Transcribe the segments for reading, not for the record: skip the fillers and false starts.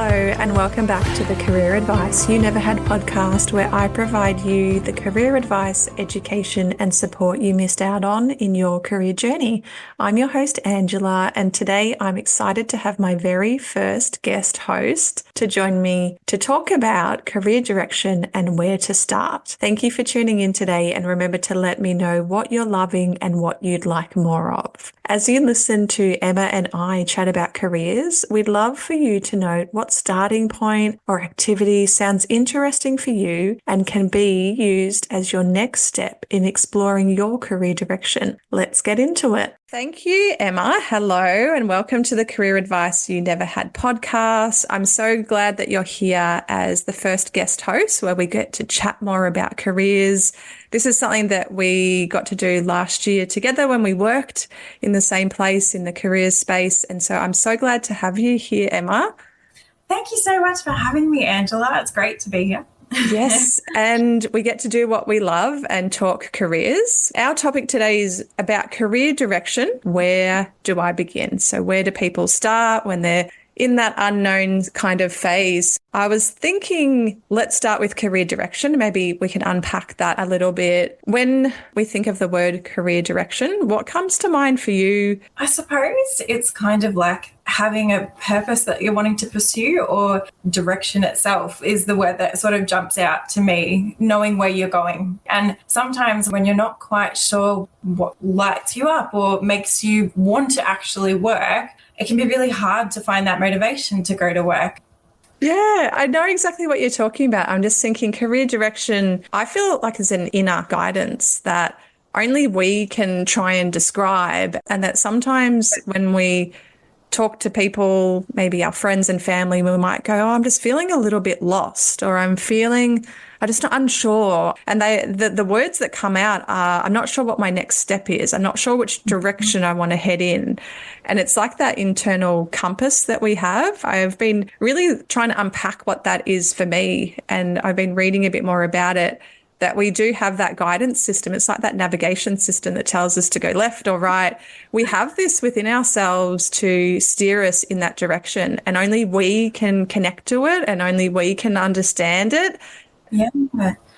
and welcome back to the Career Advice You Never Had podcast, where I provide you the career advice, education, and support you missed out on in your career journey. I'm your host, Angela, and today I'm excited to have my very first guest host to join me to talk about career direction and where to start. Thank you for tuning in today, and remember to let me know what you're loving and what you'd like more of. As you listen to Emma and I chat about careers, we'd love for you to note what starting point or activity sounds interesting for you and can be used as your next step in exploring your career direction. Let's get into it. Thank you, Emma. Hello, and welcome to the Career Advice You Never Had podcast. I'm so glad that you're here as the first guest host, where we get to chat more about careers. This is something that we got to do last year together when we worked in the same place in the careers space. And so I'm so glad to have you here, Emma. Thank you so much for having me, Angela. It's great to be here. Yes, and we get to do what we love and talk careers. Our topic today is about career direction. Where do I begin? So where do people start when they're in that unknown kind of phase? I was thinking, let's start with career direction. Maybe we can unpack that a little bit. When we think of the word career direction, what comes to mind for you? I suppose it's kind of like having a purpose that you're wanting to pursue, or direction itself is the word that sort of jumps out to me, knowing where you're going. And sometimes when you're not quite sure what lights you up or makes you want to actually work, it can be really hard to find that motivation to go to work. Yeah, I know exactly what you're talking about. I'm just thinking career direction, I feel like is an inner guidance that only we can try and describe, and that sometimes when we talk to people, maybe our friends and family, we might go, oh, I'm just feeling a little bit lost, or I'm just not unsure. And the words that come out are, I'm not sure what my next step is. I'm not sure which direction I want to head in. And it's like that internal compass that we have. I've been really trying to unpack what that is for me. And I've been reading a bit more about it, that we do have that guidance system. It's like that navigation system that tells us to go left or right. We have this within ourselves to steer us in that direction, and only we can connect to it, and only we can understand it. Yeah.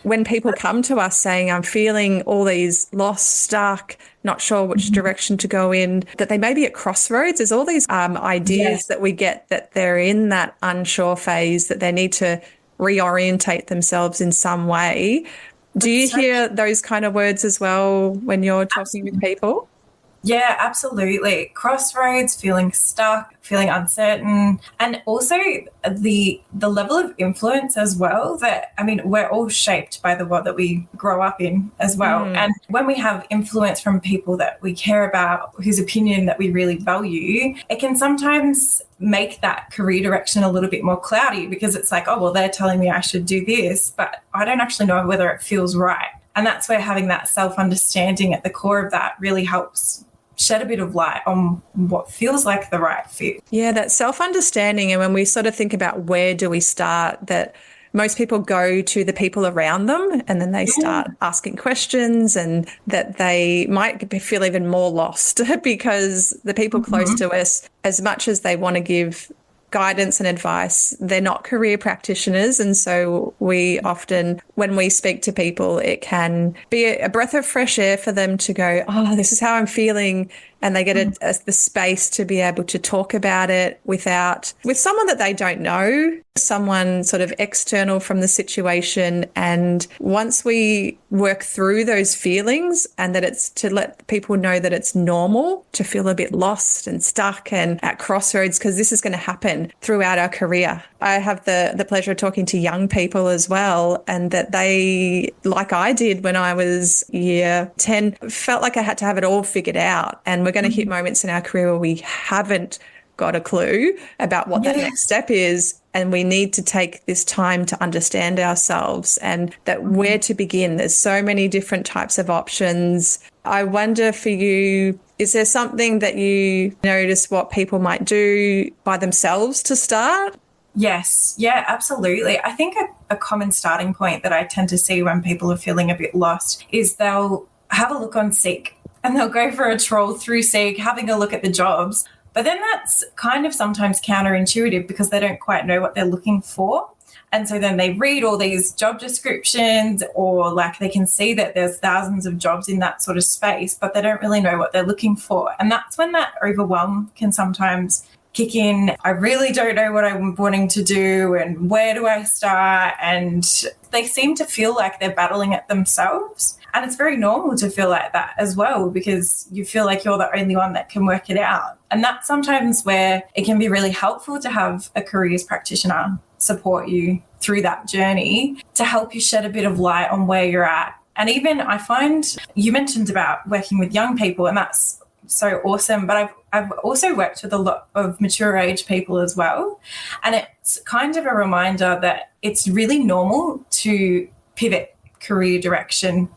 When people come to us saying, I'm feeling all these lost, stuck, not sure which direction to go in, that they may be at crossroads. There's all these ideas that we get that they're in that unsure phase, that they need to reorientate themselves in some way. Do you hear those kind of words as well when you're talking with people? Yeah, absolutely. Crossroads, feeling stuck, feeling uncertain, and also the level of influence as well. That, I mean, we're all shaped by the world that we grow up in as well. And when we have influence from people that we care about, whose opinion that we really value, it can sometimes make that career direction a little bit more cloudy, because it's like, oh, well, they're telling me I should do this, but I don't actually know whether it feels right. And that's where having that self-understanding at the core of that really helps shed a bit of light on what feels like the right fit. Yeah, that self-understanding. And when we sort of think about where do we start, that most people go to the people around them, and then they start asking questions, and that they might feel even more lost because the people close to us, as much as they want to give guidance and advice, they're not career practitioners. And so we often, when we speak to people, it can be a breath of fresh air for them to go, oh, this is how I'm feeling. And they get the space to be able to talk about it with someone that they don't know, someone sort of external from the situation. And once we work through those feelings, and that it's to let people know that it's normal to feel a bit lost and stuck and at crossroads, because this is going to happen throughout our career. I have the pleasure of talking to young people as well, and that they, like I did when I was year 10, felt like I had to have it all figured out. And we're going to hit moments in our career where we haven't got a clue about what that next step is. And we need to take this time to understand ourselves, and that where to begin. There's so many different types of options. I wonder for you, is there something that you notice what people might do by themselves to start? Yes. Yeah, absolutely. I think a common starting point that I tend to see when people are feeling a bit lost is they'll have a look on Seek, and they'll go for a troll through Seek, having a look at the jobs. But then that's kind of sometimes counterintuitive because they don't quite know what they're looking for. And so then they read all these job descriptions, or like they can see that there's thousands of jobs in that sort of space, but they don't really know what they're looking for. And that's when that overwhelm can sometimes kick in. I really don't know what I'm wanting to do, and where do I start? And they seem to feel like they're battling it themselves. And it's very normal to feel like that as well, because you feel like you're the only one that can work it out. And that's sometimes where it can be really helpful to have a careers practitioner support you through that journey to help you shed a bit of light on where you're at. And even I find you mentioned about working with young people, and that's so awesome. But I've also worked with a lot of mature age people as well. And it's kind of a reminder that it's really normal to pivot career direction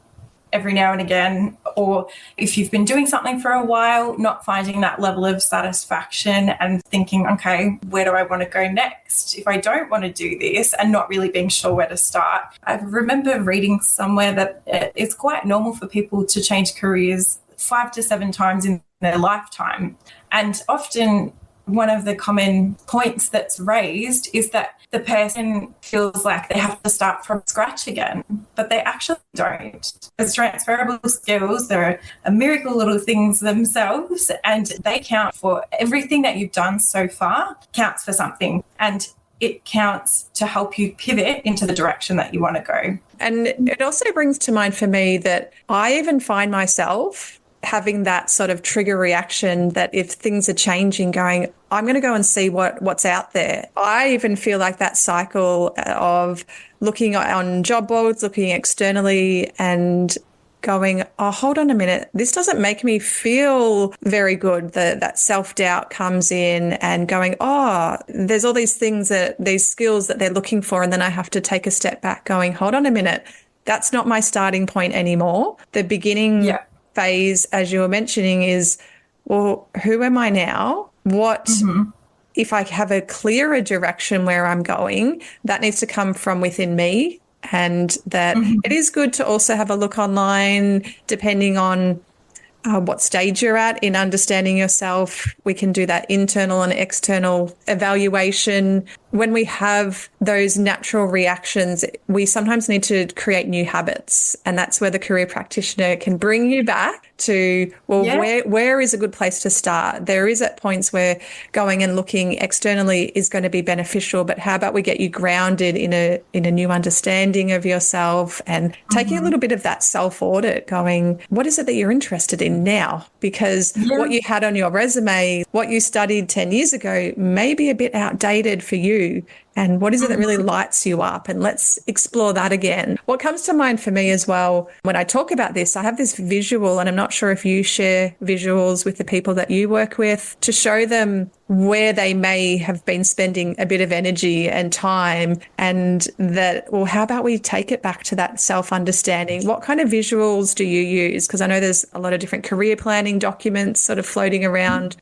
every now and again, or if you've been doing something for a while, not finding that level of satisfaction and thinking, okay, where do I want to go next? If I don't want to do this, and not really being sure where to start. I remember reading somewhere that it's quite normal for people to change careers 5 to 7 times in their lifetime. And often one of the common points that's raised is that the person feels like they have to start from scratch again, but they actually don't. There's transferable skills. They're a miracle little things themselves, and they count for everything that you've done so far counts for something. And it counts to help you pivot into the direction that you want to go. And it also brings to mind for me that I even find myself having that sort of trigger reaction that if things are changing, going, I'm going to go and see what's out there. I even feel like that cycle of looking on job boards, looking externally and going, oh, hold on a minute, this doesn't make me feel very good. That self-doubt comes in and going, oh, there's all these things these skills that they're looking for. And then I have to take a step back going, hold on a minute, that's not my starting point anymore. The beginning phase, as you were mentioning, is, well, who am I now? What if I have a clearer direction where I'm going? That needs to come from within me, and that it is good to also have a look online, depending on what stage you're at in understanding yourself. We can do that internal and external evaluation. When we have those natural reactions, we sometimes need to create new habits. And that's where the career practitioner can bring you back to, well, where is a good place to start? There is at points where going and looking externally is going to be beneficial, but how about we get you grounded in a new understanding of yourself, and taking a little bit of that self-audit, going, what is it that you're interested in now? Because what you had on your resume, what you studied 10 years ago may be a bit outdated for you. And what is it that really lights you up? And let's explore that again. What comes to mind for me as well, when I talk about this, I have this visual, and I'm not sure if you share visuals with the people that you work with, to show them where they may have been spending a bit of energy and time, and that, well, how about we take it back to that self-understanding? What kind of visuals do you use? Because I know there's a lot of different career planning documents sort of floating around.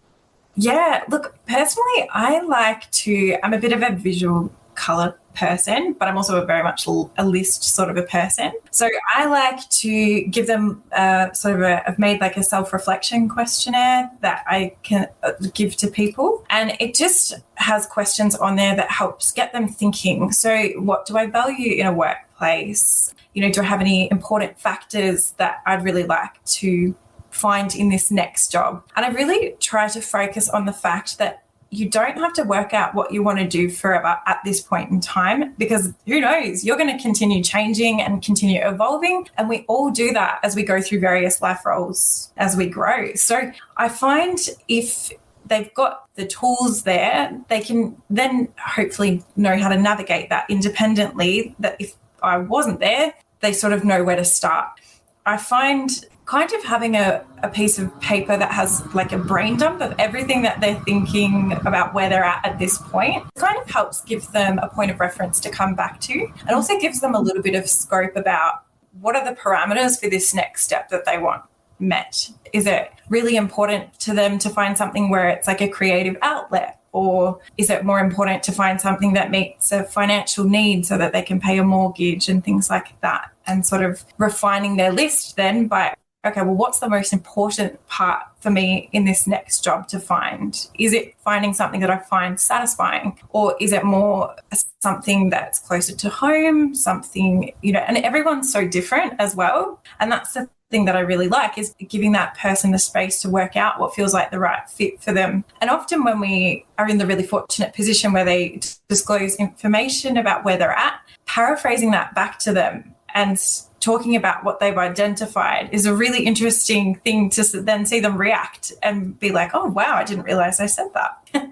Yeah, look, personally, I'm a bit of a visual colour person, but I'm also very much a list sort of a person. So I like to give them I've made like a self-reflection questionnaire that I can give to people. And it just has questions on there that helps get them thinking. So what do I value in a workplace? Do I have any important factors that I'd really like to find in this next job? And I really try to focus on the fact that you don't have to work out what you want to do forever at this point in time, because who knows, you're going to continue changing and continue evolving. And we all do that as we go through various life roles as we grow. So I find if they've got the tools there, they can then hopefully know how to navigate that independently, that if I wasn't there, they sort of know where to start. I find kind of having a piece of paper that has like a brain dump of everything that they're thinking about where they're at this point kind of helps give them a point of reference to come back to, and also gives them a little bit of scope about what are the parameters for this next step that they want met. Is it really important to them to find something where it's like a creative outlet? Or is it more important to find something that meets a financial need so that they can pay a mortgage and things like that? And sort of refining their list then by, okay, well, what's the most important part for me in this next job to find? Is it finding something that I find satisfying, or is it more something that's closer to home, something, and everyone's so different as well. And that's the thing that I really like, is giving that person the space to work out what feels like the right fit for them. And often when we are in the really fortunate position where they disclose information about where they're at, paraphrasing that back to them and talking about what they've identified is a really interesting thing to then see them react and be like, oh, wow, I didn't realize I said that.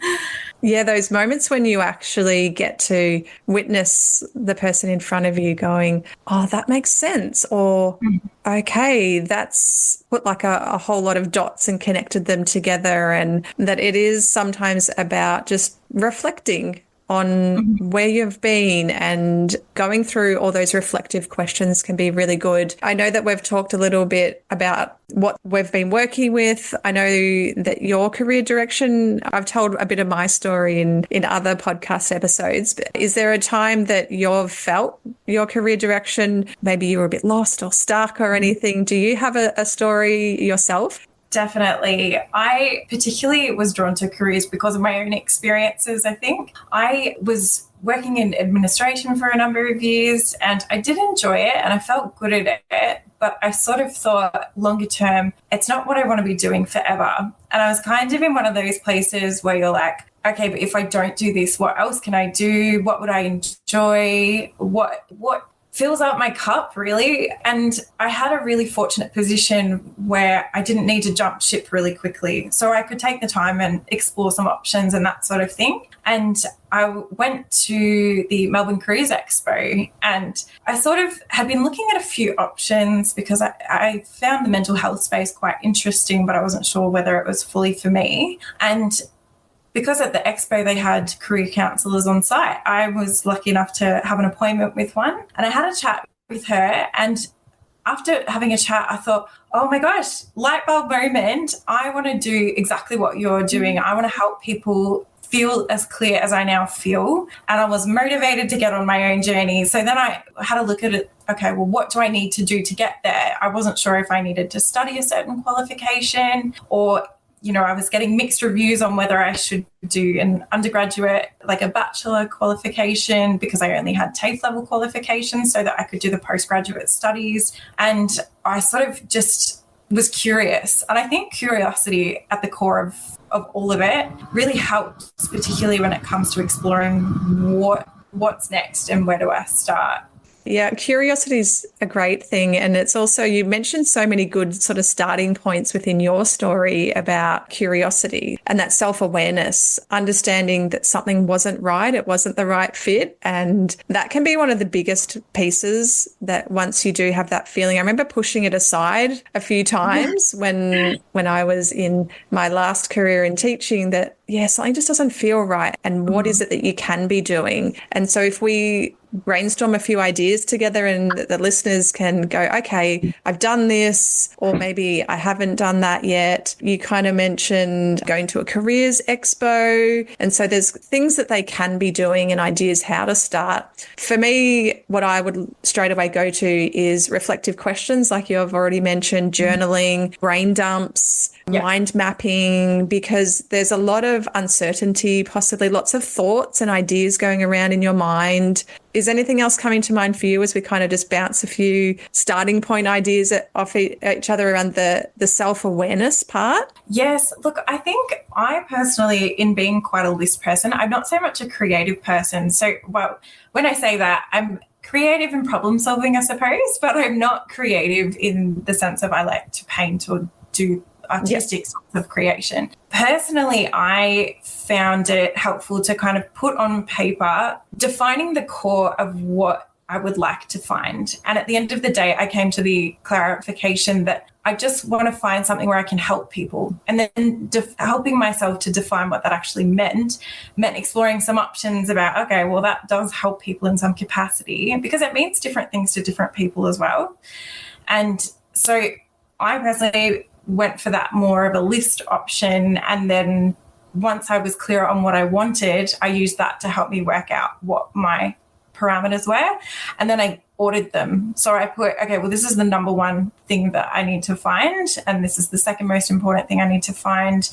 Yeah, those moments when you actually get to witness the person in front of you going, oh, that makes sense. Or, okay, that's put like a whole lot of dots and connected them together. And that it is sometimes about just reflecting on where you've been, and going through all those reflective questions can be really good. I know that we've talked a little bit about what we've been working with. I know that your career direction, I've told a bit of my story in other podcast episodes, but is there a time that you've felt your career direction, maybe you were a bit lost or stuck or anything? Do you have a story yourself? Definitely. I particularly was drawn to careers because of my own experiences, I think. I was working in administration for a number of years and I did enjoy it and I felt good at it, but I sort of thought longer term, it's not what I want to be doing forever. And I was kind of in one of those places where you're like, okay, but if I don't do this, what else can I do? What would I enjoy? What fills up my cup, really. And I had a really fortunate position where I didn't need to jump ship really quickly. So I could take the time and explore some options and that sort of thing. And I went to the Melbourne Careers Expo and I sort of had been looking at a few options because I found the mental health space quite interesting, but I wasn't sure whether it was fully for me. And because at the expo they had career counsellors on site, I was lucky enough to have an appointment with one and I had a chat with her. And after having a chat, I thought, oh my gosh, light bulb moment. I want to do exactly what you're doing. I want to help people feel as clear as I now feel. And I was motivated to get on my own journey. So then I had a look at it. Okay, well, what do I need to do to get there? I wasn't sure if I needed to study a certain qualification or I was getting mixed reviews on whether I should do an undergraduate, like a bachelor qualification, because I only had TAFE level qualifications so that I could do the postgraduate studies. And I sort of just was curious. And I think curiosity at the core of all of it really helps, particularly when it comes to exploring what's next and where do I start. Yeah, curiosity is a great thing. And it's also, you mentioned so many good sort of starting points within your story about curiosity and that self-awareness, understanding that something wasn't right, it wasn't the right fit. And that can be one of the biggest pieces that once you do have that feeling. I remember pushing it aside a few times when I was in my last career in teaching that, yeah, something just doesn't feel right. And what is it that you can be doing? And so if we brainstorm a few ideas together and the listeners can go, okay, I've done this, or maybe I haven't done that yet. You kind of mentioned going to a careers expo. And so there's things that they can be doing and ideas how to start. For me, what I would straight away go to is reflective questions, like you've already mentioned, journaling, brain dumps, mind mapping, because there's a lot of uncertainty, possibly lots of thoughts and ideas going around in your mind. Is anything else coming to mind for you as we kind of just bounce a few starting point ideas off each other around the self-awareness part? Yes. Look, I think I personally, in being quite a list person, I'm not so much a creative person. So, well, when I say that, I'm creative in problem solving, I suppose, but I'm not creative in the sense of I like to paint or do artistic sorts of creation. Personally, I found it helpful to kind of put on paper, defining the core of what I would like to find. And at the end of the day, I came to the clarification that I just want to find something where I can help people. And then helping myself to define what that actually meant exploring some options about, okay, well, that does help people in some capacity, because it means different things to different people as well. And so I personally went for that more of a list option. And then once I was clear on what I wanted, I used that to help me work out what my parameters were. And then I ordered them. So I put, okay, well, this is the number one thing that I need to find, and this is the second most important thing I need to find.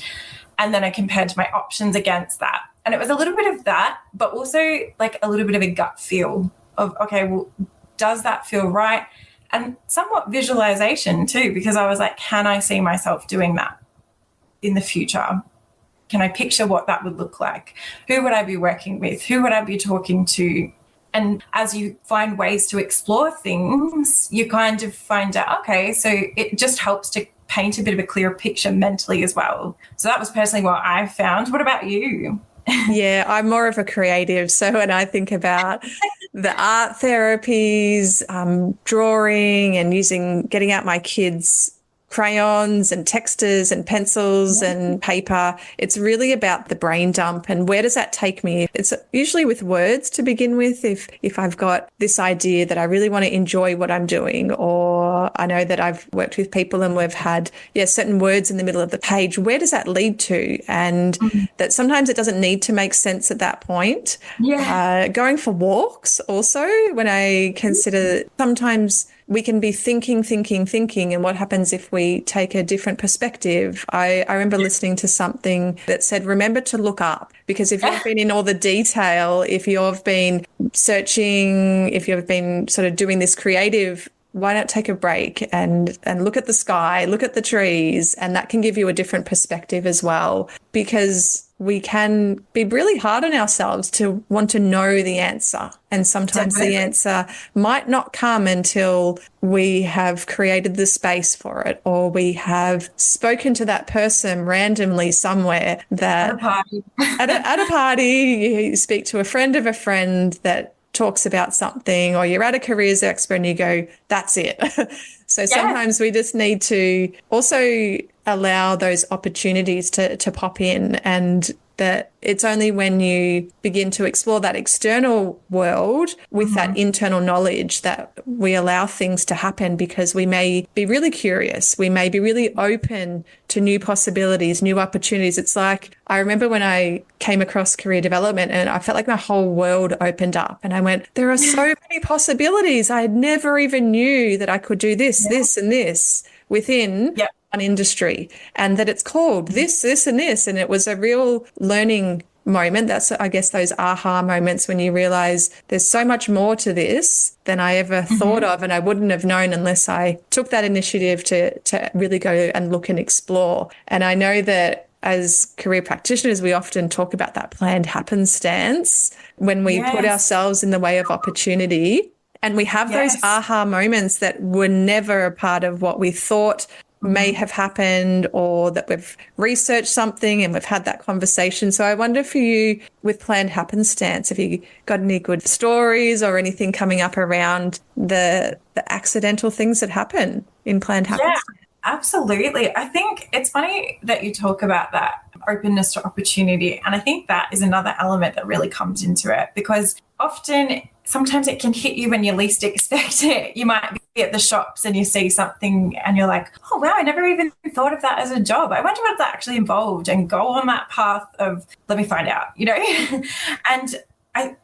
And then I compared my options against that. And it was a little bit of that, but also like a little bit of a gut feel of, okay, well, does that feel right? And somewhat visualization too, because I was like, can I see myself doing that in the future? Can I picture what that would look like? Who would I be working with? Who would I be talking to? And as you find ways to explore things, you kind of find out, okay, so it just helps to paint a bit of a clearer picture mentally as well. So that was personally what I found. What about you? Yeah, I'm more of a creative. So when I think about the art therapies, drawing and getting out my kids' crayons and textures and pencils and paper. It's really about the brain dump and where does that take me? It's usually with words to begin with. If I've got this idea that I really want to enjoy what I'm doing, or I know that I've worked with people and we've had certain words in the middle of the page, where does that lead to? And that sometimes it doesn't need to make sense at that point. Going for walks also, when I consider sometimes we can be thinking, and what happens if we take a different perspective? I remember listening to something that said, remember to look up, because if you've been in all the detail, if you've been searching, if you've been sort of doing this creative, why not take a break and look at the sky, look at the trees, and that can give you a different perspective as well, because we can be really hard on ourselves to want to know the answer. And sometimes the answer might not come until we have created the space for it, or we have spoken to that person randomly somewhere that At a party. at a party, you speak to a friend of a friend that talks about something, or you're at a careers expo and you go, that's it. So sometimes we just need to also allow those opportunities to pop in, and that it's only when you begin to explore that external world with that internal knowledge that we allow things to happen, because we may be really curious. We may be really open to new possibilities, new opportunities. It's like, I remember when I came across career development and I felt like my whole world opened up and I went, there are so many possibilities. I never even knew that I could do this, this and this within an industry, and that it's called this, and this. And it was a real learning moment. That's, I guess, those aha moments when you realize there's so much more to this than I ever thought of, and I wouldn't have known unless I took that initiative to really go and look and explore. And I know that as career practitioners, we often talk about that planned happenstance when we put ourselves in the way of opportunity, and we have those aha moments that were never a part of what we thought may have happened, or that we've researched something and we've had that conversation. So I wonder for you with planned happenstance, have you got any good stories or anything coming up around the accidental things that happen in planned happenstance? Yeah, absolutely. I think it's funny that you talk about that openness to opportunity. And I think that is another element that really comes into it, because sometimes it can hit you when you least expect it. You might be at the shops and you see something and you're like, oh, wow, I never even thought of that as a job. I wonder what that actually involved, and go on that path of, let me find out, And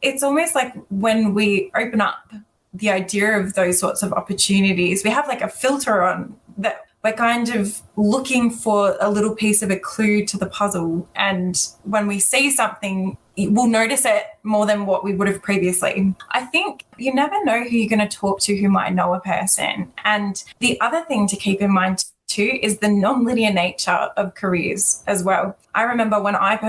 it's almost like when we open up the idea of those sorts of opportunities, we have like a filter on that. We're kind of looking for a little piece of a clue to the puzzle. And when we see something, we'll notice it more than what we would have previously. I think you never know who you're going to talk to who might know a person. And the other thing to keep in mind too is the non-linear nature of careers as well. I remember when I'd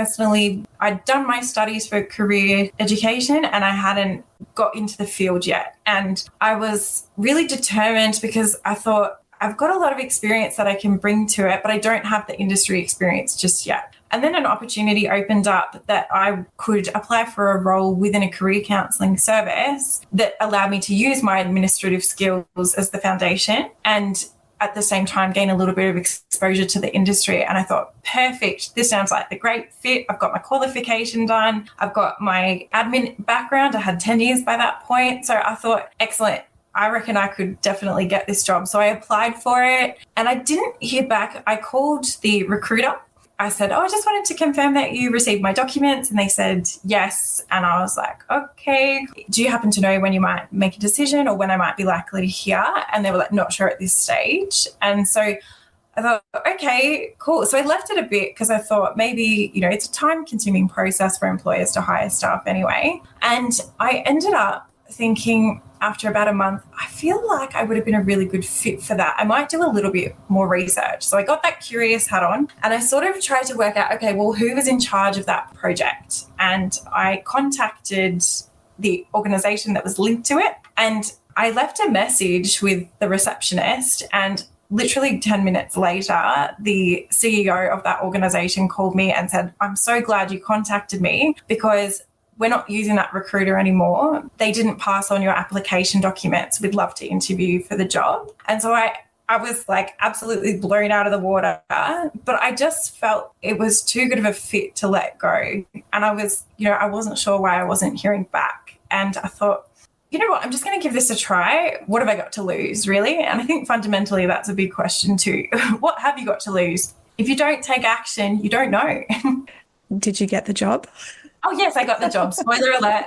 done my studies for career education and I hadn't got into the field yet. And I was really determined because I thought, I've got a lot of experience that I can bring to it, but I don't have the industry experience just yet. And then an opportunity opened up that I could apply for a role within a career counselling service that allowed me to use my administrative skills as the foundation and at the same time gain a little bit of exposure to the industry. And I thought, perfect, this sounds like the great fit. I've got my qualification done. I've got my admin background. I had 10 years by that point. So I thought, excellent. I reckon I could definitely get this job. So I applied for it and I didn't hear back. I called the recruiter. I said, I just wanted to confirm that you received my documents. And they said, yes. And I was like, okay, do you happen to know when you might make a decision or when I might be likely to hear? And they were like, not sure at this stage. And so I thought, okay, cool. So I left it a bit because I thought maybe, it's a time-consuming process for employers to hire staff anyway. And I ended up thinking after about a month, I feel like I would have been a really good fit for that. I might do a little bit more research. So I got that curious hat on and I sort of tried to work out, okay, well, who was in charge of that project? And I contacted the organisation that was linked to it and I left a message with the receptionist, and literally 10 minutes later, the CEO of that organisation called me and said, I'm so glad you contacted me because we're not using that recruiter anymore. They didn't pass on your application documents. We'd love to interview you for the job. And so I was like absolutely blown out of the water, but I just felt it was too good of a fit to let go. And I was, I wasn't sure why I wasn't hearing back. And I thought, you know what, I'm just going to give this a try. What have I got to lose, really? And I think fundamentally that's a big question too. What have you got to lose? If you don't take action, you don't know. Did you get the job? Oh, yes, I got the job. Spoiler alert.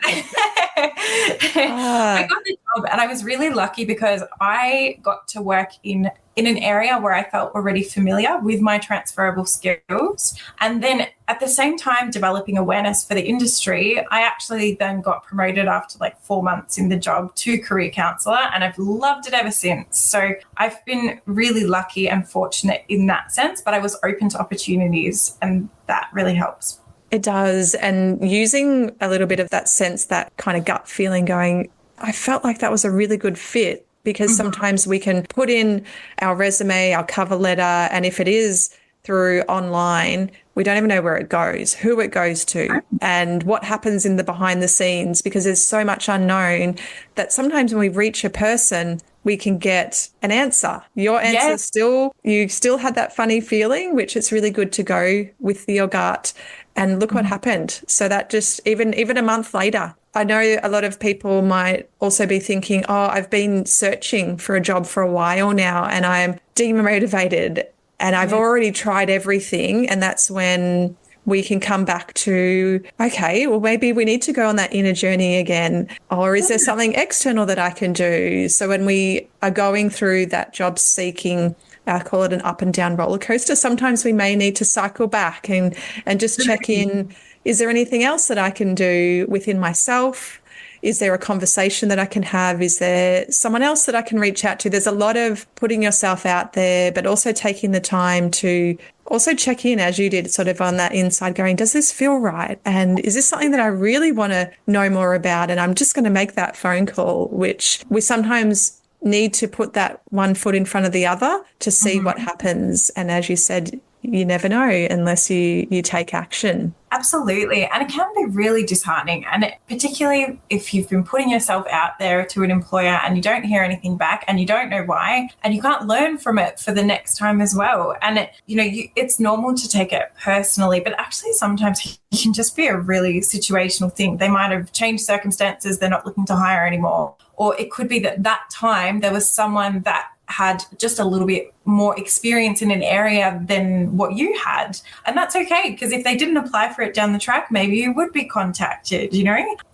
I got the job and I was really lucky because I got to work in an area where I felt already familiar with my transferable skills. And then at the same time developing awareness for the industry, I actually then got promoted after like 4 months in the job to career counsellor, and I've loved it ever since. So I've been really lucky and fortunate in that sense, but I was open to opportunities and that really helps. It does. And using a little bit of that sense, that kind of gut feeling going, I felt like that was a really good fit, because sometimes we can put in our resume, our cover letter, and if it is through online, we don't even know where it goes, who it goes to, and what happens in the behind the scenes, because there's so much unknown that sometimes when we reach a person, we can get an answer. Your answer you still had that funny feeling, which it's really good to go with your gut. And look what happened. So that just even a month later, I know a lot of people might also be thinking, oh, I've been searching for a job for a while now and I'm demotivated and I've already tried everything. And that's when we can come back to, okay, well, maybe we need to go on that inner journey again. Or is there something external that I can do? So when we are going through that job seeking, I call it an up and down roller coaster, sometimes we may need to cycle back and just check in. Is there anything else that I can do within myself? Is there a conversation that I can have? Is there someone else that I can reach out to? There's a lot of putting yourself out there, but also taking the time to also check in, as you did, sort of on that inside going, does this feel right? And is this something that I really want to know more about? And I'm just going to make that phone call, which we sometimes need to put that one foot in front of the other to see what happens. And as you said, you never know unless you take action. Absolutely. And it can be really disheartening. And particularly if you've been putting yourself out there to an employer and you don't hear anything back and you don't know why, and you can't learn from it for the next time as well. And it's normal to take it personally, but actually sometimes it can just be a really situational thing. They might have changed circumstances. They're not looking to hire anymore. Or it could be that time there was someone that had just a little bit more experience in an area than what you had. And that's okay, because if they didn't apply for it down the track, maybe you would be contacted,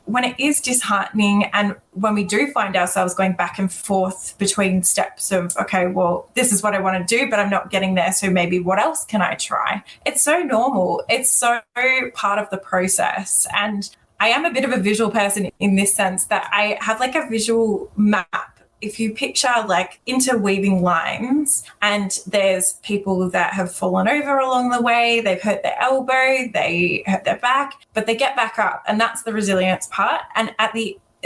When it is disheartening and when we do find ourselves going back and forth between steps of, okay, well, this is what I want to do, but I'm not getting there, so maybe what else can I try? It's so normal. It's so part of the process. And I am a bit of a visual person in this sense that I have like a visual map. If you picture like interweaving lines and there's people that have fallen over along the way, they've hurt their elbow, they hurt their back, but they get back up, and that's the resilience part. And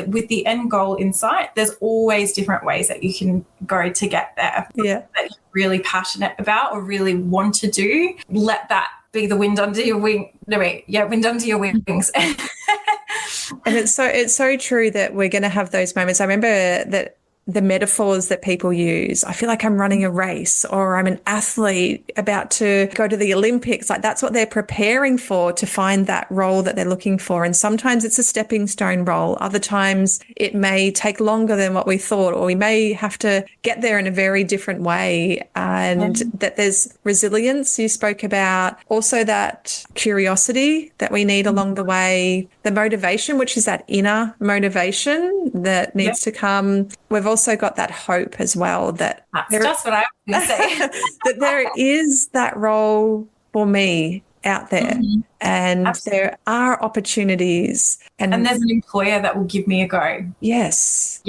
with the end goal in sight, there's always different ways that you can go to get there. Yeah. That you're really passionate about or really want to do. Let that be the wind under your wing. Wind under your wings. And it's so true that we're going to have those moments. I remember that the metaphors that people use. I feel like I'm running a race, or I'm an athlete about to go to the Olympics. Like that's what they're preparing for, to find that role that they're looking for. And sometimes it's a stepping stone role. Other times it may take longer than what we thought, or we may have to get there in a very different way. And that there's resilience you spoke about, also that curiosity that we need along the way, the motivation, which is that inner motivation that needs to come. We've also got that hope as well, that that's just what I was going to say. that there is that role for me out there, and there are opportunities, and there's an employer that will give me a go. Yes,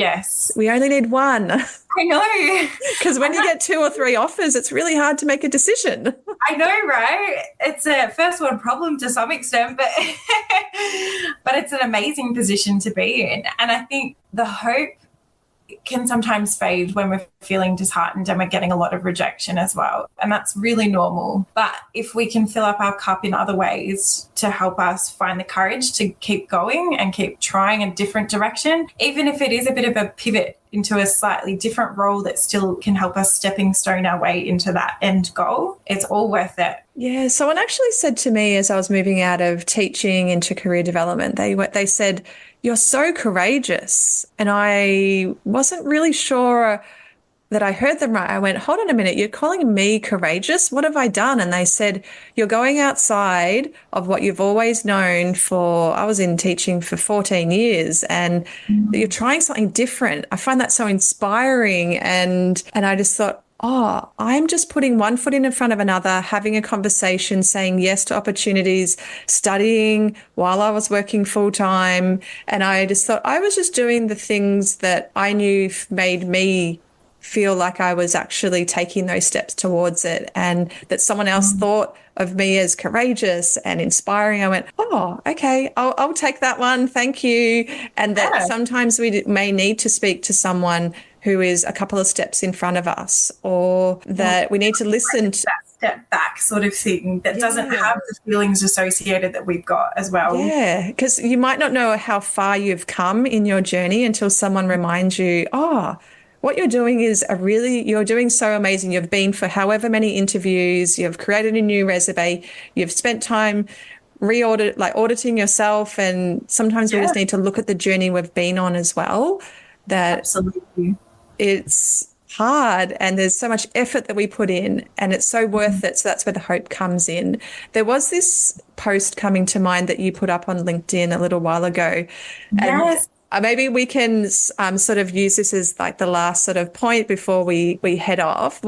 We only need one. I know, because when you get 2 or 3 offers, it's really hard to make a decision. I know, right? It's a first world problem to some extent, but but it's an amazing position to be in. And I think the hope can sometimes fade when we're feeling disheartened and we're getting a lot of rejection as well. And that's really normal. But if we can fill up our cup in other ways to help us find the courage to keep going and keep trying a different direction, even if it is a bit of a pivot into a slightly different role that still can help us stepping stone our way into that end goal, it's all worth it. Yeah, someone actually said to me as I was moving out of teaching into career development, they said, "You're so courageous." And I wasn't really sure that I heard them right. I went, "Hold on a minute, you're calling me courageous? What have I done?" And they said, "You're going outside of what you've always known for," I was in teaching for 14 years, and you're trying something different. I find that so inspiring. And I just thought, oh, I'm just putting one foot in front of another, having a conversation, saying yes to opportunities, studying while I was working full time. And I just thought I was just doing the things that I knew made me feel like I was actually taking those steps towards it, and that someone else thought of me as courageous and inspiring. I went, oh, okay, I'll take that one. Thank you. And that sometimes we may need to speak to someone who is a couple of steps in front of us, or that we need to listen to that step back sort of thing that doesn't have the feelings associated that we've got as well. Yeah, because you might not know how far you've come in your journey until someone reminds you, oh, what you're doing is you're doing so amazing. You've been for however many interviews, you've created a new resume, you've spent time auditing yourself. And sometimes we just need to look at the journey we've been on as well. That absolutely, it's hard and there's so much effort that we put in, and it's so worth it. So that's where the hope comes in. There was this post coming to mind that you put up on LinkedIn a little while ago. Yes. And maybe we can sort of use this as like the last sort of point before we head off.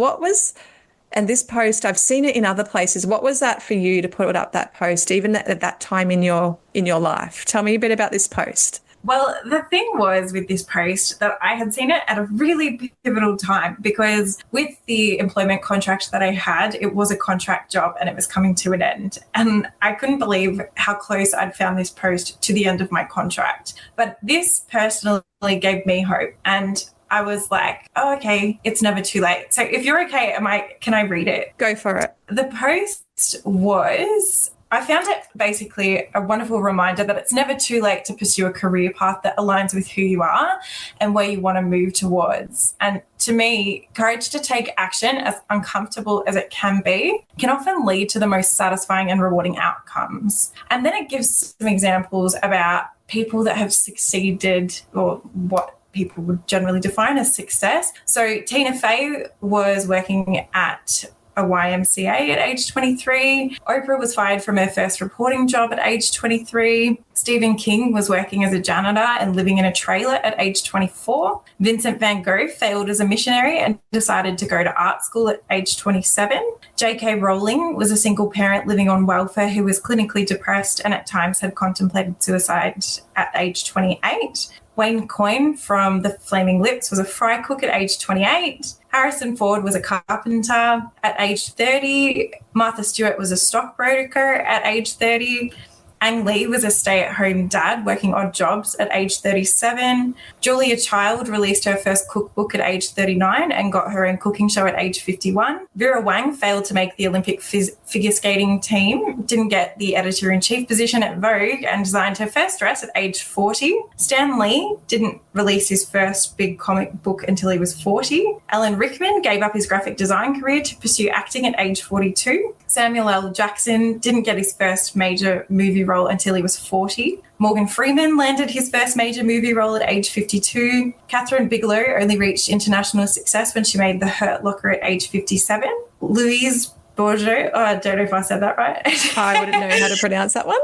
And this post, I've seen it in other places. What was that for you to put up that post, even at that time in your life? Tell me a bit about this post. Well, the thing was with this post that I had seen it at a really pivotal time, because with the employment contract that I had, it was a contract job and it was coming to an end. And I couldn't believe how close I'd found this post to the end of my contract. But this personally gave me hope. And I was like, oh, okay, it's never too late. So if you're okay, can I read it? Go for it. The post was, I found it basically a wonderful reminder that it's never too late to pursue a career path that aligns with who you are and where you want to move towards. And to me, courage to take action, as uncomfortable as it can be, can often lead to the most satisfying and rewarding outcomes. And then it gives some examples about people that have succeeded, or what people would generally define as success. So Tina Fey was working at a YMCA at age 23. Oprah was fired from her first reporting job at age 23. Stephen King was working as a janitor and living in a trailer at age 24. Vincent van Gogh failed as a missionary and decided to go to art school at age 27. J.K. Rowling was a single parent living on welfare who was clinically depressed and at times had contemplated suicide at age 28. Wayne Coyne from The Flaming Lips was a fry cook at age 28. Harrison Ford was a carpenter at age 30. Martha Stewart was a stockbroker at age 30. Ang Lee was a stay-at-home dad working odd jobs at age 37. Julia Child released her first cookbook at age 39 and got her own cooking show at age 51. Vera Wang failed to make the Olympic figure skating team, didn't get the editor-in-chief position at Vogue, and designed her first dress at age 40. Stan Lee didn't release his first big comic book until he was 40. Alan Rickman gave up his graphic design career to pursue acting at age 42. Samuel L. Jackson didn't get his first major movie role until he was 40. Morgan Freeman landed his first major movie role at age 52. Catherine Bigelow only reached international success when she made The Hurt Locker at age 57. Louise Bourgeois, I don't know if I said that right. I wouldn't know how to pronounce that one.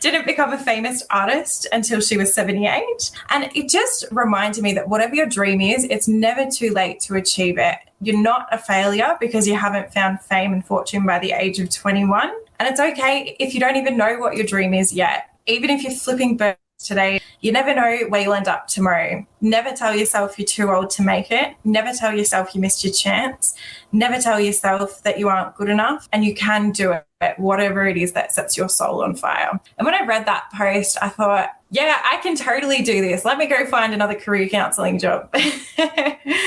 Didn't become a famous artist until she was 78. And it just reminded me that whatever your dream is, it's never too late to achieve it. You're not a failure because you haven't found fame and fortune by the age of 21. And it's okay if you don't even know what your dream is yet. Even if you're flipping birds today, you never know where you'll end up tomorrow. Never tell yourself you're too old to make it. Never tell yourself you missed your chance. Never tell yourself that you aren't good enough, and you can do it, whatever it is that sets your soul on fire. And when I read that post, I thought, yeah, I can totally do this. Let me go find another career counselling job.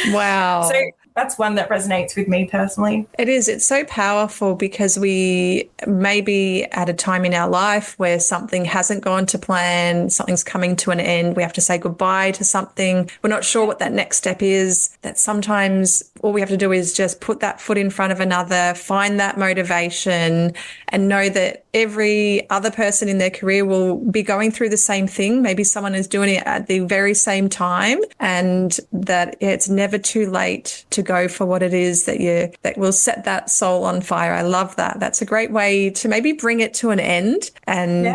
Wow. So that's one that resonates with me personally. It is. It's so powerful because we may be at a time in our life where something hasn't gone to plan, something's coming to an end. We have to say goodbye to something. We're not sure what that next step is. That sometimes all we have to do is just put that foot in front of another, find that motivation, and know that every other person in their career will be going through the same thing. Maybe someone is doing it at the very same time, and that it's never too late to go for what it is that will set that soul on fire. I love that. That's a great way to maybe bring it to an end, and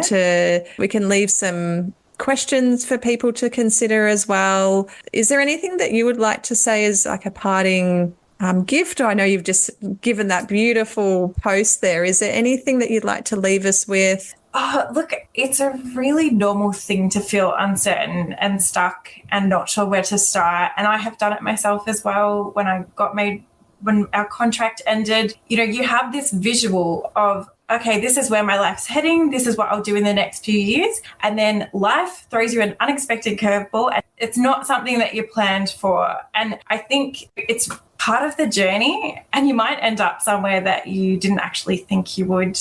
we can leave some questions for people to consider as well. Is there anything that you would like to say as like a parting gift? I know you've just given that beautiful post there. Is there anything that you'd like to leave us with? Oh, look, it's a really normal thing to feel uncertain and stuck and not sure where to start. And I have done it myself as well. When our contract ended, you have this visual of, okay, this is where my life's heading. This is what I'll do in the next few years. And then life throws you an unexpected curveball, and it's not something that you planned for. And I think it's part of the journey, and you might end up somewhere that you didn't actually think you would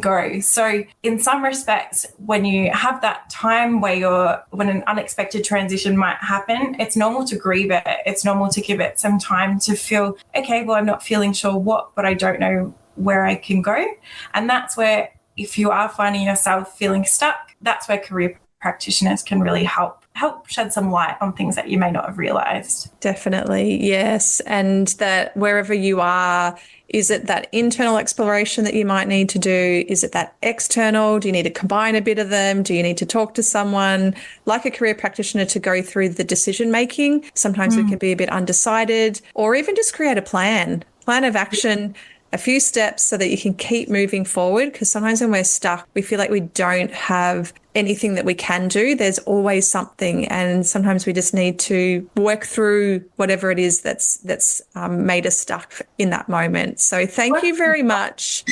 go. So in some respects, when you have that time when an unexpected transition might happen, it's normal to grieve it. It's normal to give it some time to feel, okay, well, I'm not feeling sure what, but I don't know where I can go. And that's where, if you are finding yourself feeling stuck, that's where career practitioners can really help shed some light on things that you may not have realized. Definitely, yes. And that wherever you are, is it that internal exploration that you might need to do? Is it that external? Do you need to combine a bit of them? Do you need to talk to someone like a career practitioner to go through the decision making? Sometimes we can be a bit undecided, or even just create a plan of action, a few steps so that you can keep moving forward. Because sometimes when we're stuck, we feel like we don't have anything that we can do. There's always something, and sometimes we just need to work through whatever it is that's made us stuck in that moment. So thank you very much.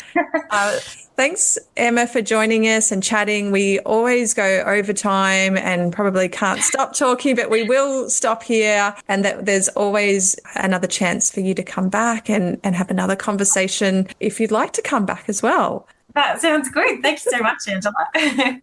Thanks, Emma, for joining us and chatting. We always go over time and probably can't stop talking, but we will stop here, and that there's always another chance for you to come back and have another conversation if you'd like to come back as well. That sounds good. Thank you so much, Angela.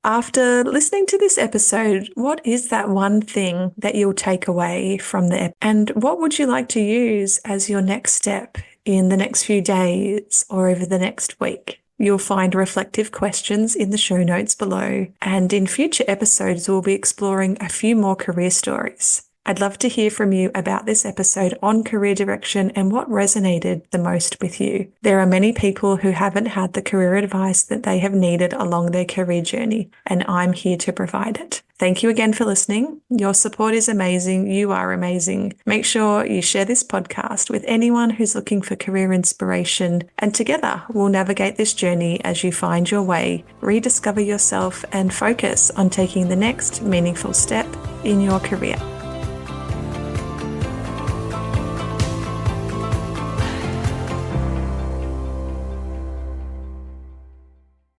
After listening to this episode, what is that one thing that you'll take away from the episode? And what would you like to use as your next step in the next few days or over the next week? You'll find reflective questions in the show notes below. And in future episodes, we'll be exploring a few more career stories. I'd love to hear from you about this episode on career direction and what resonated the most with you. There are many people who haven't had the career advice that they have needed along their career journey, and I'm here to provide it. Thank you again for listening. Your support is amazing. You are amazing. Make sure you share this podcast with anyone who's looking for career inspiration, and together we'll navigate this journey as you find your way, rediscover yourself, and focus on taking the next meaningful step in your career.